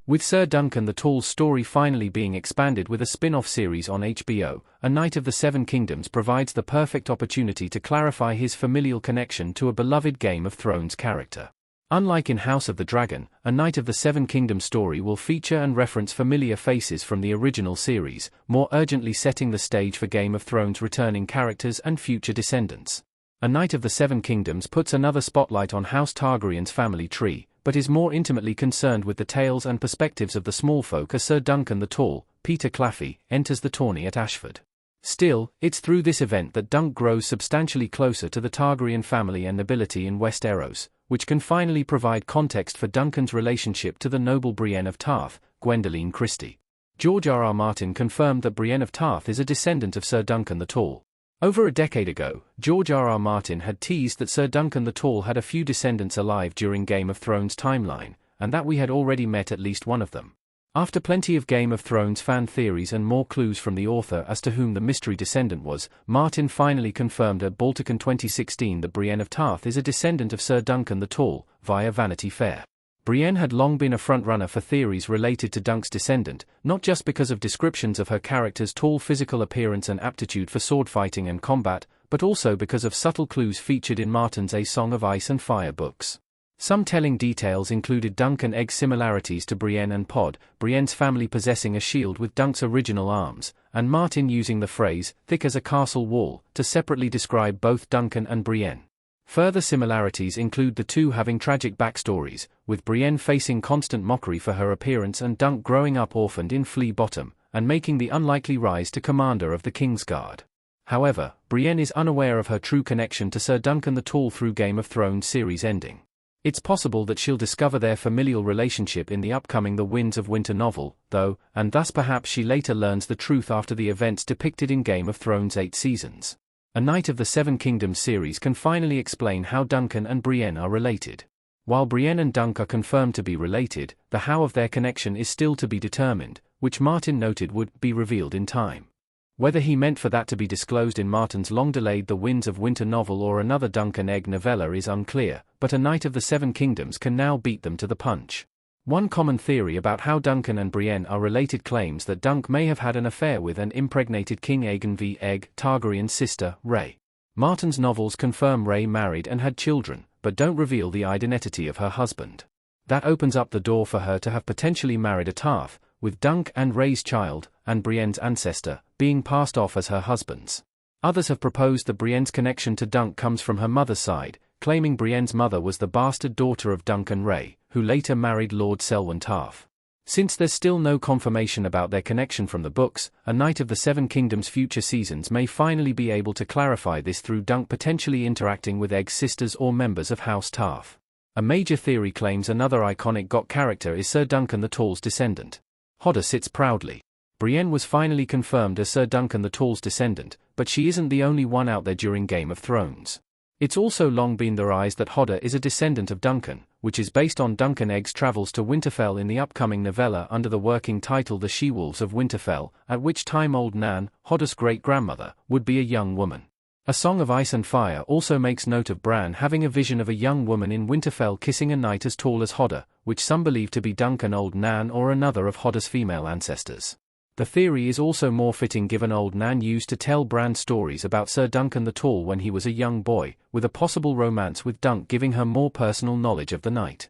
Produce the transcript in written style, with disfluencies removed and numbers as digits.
With Sir Duncan the Tall's story finally being expanded with a spin-off series on HBO, A Knight of the Seven Kingdoms provides the perfect opportunity to clarify his familial connection to a beloved Game of Thrones character. Unlike in House of the Dragon, A Knight of the Seven Kingdoms story will feature and reference familiar faces from the original series, more urgently setting the stage for Game of Thrones' returning characters and future descendants. A Knight of the Seven Kingdoms puts another spotlight on House Targaryen's family tree, but is more intimately concerned with the tales and perspectives of the small folk as Sir Duncan the Tall, Peter Claffey, enters the tourney at Ashford. Still, it's through this event that Dunk grows substantially closer to the Targaryen family and nobility in West Eros, which can finally provide context for Duncan's relationship to the noble Brienne of Tarth, Gwendoline Christie. George R.R. Martin confirmed that Brienne of Tarth is a descendant of Sir Duncan the Tall. Over a decade ago, George R.R. Martin had teased that Sir Duncan the Tall had a few descendants alive during Game of Thrones' timeline, and that we had already met at least one of them. After plenty of Game of Thrones fan theories and more clues from the author as to whom the mystery descendant was, Martin finally confirmed at Balticon 2016 that Brienne of Tarth is a descendant of Sir Duncan the Tall, via Vanity Fair. Brienne had long been a frontrunner for theories related to Dunk's descendant, not just because of descriptions of her character's tall physical appearance and aptitude for swordfighting and combat, but also because of subtle clues featured in Martin's A Song of Ice and Fire books. Some telling details included Dunk and Egg's similarities to Brienne and Pod, Brienne's family possessing a shield with Dunk's original arms, and Martin using the phrase, thick as a castle wall, to separately describe both Duncan and Brienne. Further similarities include the two having tragic backstories, with Brienne facing constant mockery for her appearance and Dunk growing up orphaned in Flea Bottom, and making the unlikely rise to commander of the Kingsguard. However, Brienne is unaware of her true connection to Sir Duncan the Tall through Game of Thrones series ending. It's possible that she'll discover their familial relationship in the upcoming The Winds of Winter novel, though, and thus perhaps she later learns the truth after the events depicted in Game of Thrones' 8 seasons. A Knight of the Seven Kingdoms series can finally explain how Duncan and Brienne are related. While Brienne and Dunk are confirmed to be related, the how of their connection is still to be determined, which Martin noted would be revealed in time. Whether he meant for that to be disclosed in Martin's long-delayed The Winds of Winter novel or another Dunk and Egg novella is unclear, but A Knight of the Seven Kingdoms can now beat them to the punch. One common theory about how Duncan and Brienne are related claims that Dunk may have had an affair with and impregnated King Aegon v. Egg Targaryen's sister, Rhae. Martin's novels confirm Rhae married and had children, but don't reveal the identity of her husband. That opens up the door for her to have potentially married a Tarth, with Dunk and Rhae's child, and Brienne's ancestor, being passed off as her husbands. Others have proposed that Brienne's connection to Dunk comes from her mother's side, claiming Brienne's mother was the bastard daughter of Dunk and Rhae, who later married Lord Selwyn Tarth. Since there's still no confirmation about their connection from the books, A Knight of the Seven Kingdoms future seasons may finally be able to clarify this through Dunk potentially interacting with Egg's sisters or members of House Tarth. A major theory claims another iconic GOT character is Sir Duncan the Tall's descendant. Hodder sits proudly. Brienne was finally confirmed as Sir Duncan the Tall's descendant, but she isn't the only one out there during Game of Thrones. It's also long been theorized that Hodder is a descendant of Duncan, which is based on Duncan Egg's travels to Winterfell in the upcoming novella under the working title The She-Wolves of Winterfell, at which time old Nan, Hodder's great-grandmother, would be a young woman. A Song of Ice and Fire also makes note of Bran having a vision of a young woman in Winterfell kissing a knight as tall as Hodder, which some believe to be Duncan old Nan or another of Hodder's female ancestors. The theory is also more fitting given old Nan used to tell Bran stories about Sir Duncan the Tall when he was a young boy, with a possible romance with Dunk giving her more personal knowledge of the knight.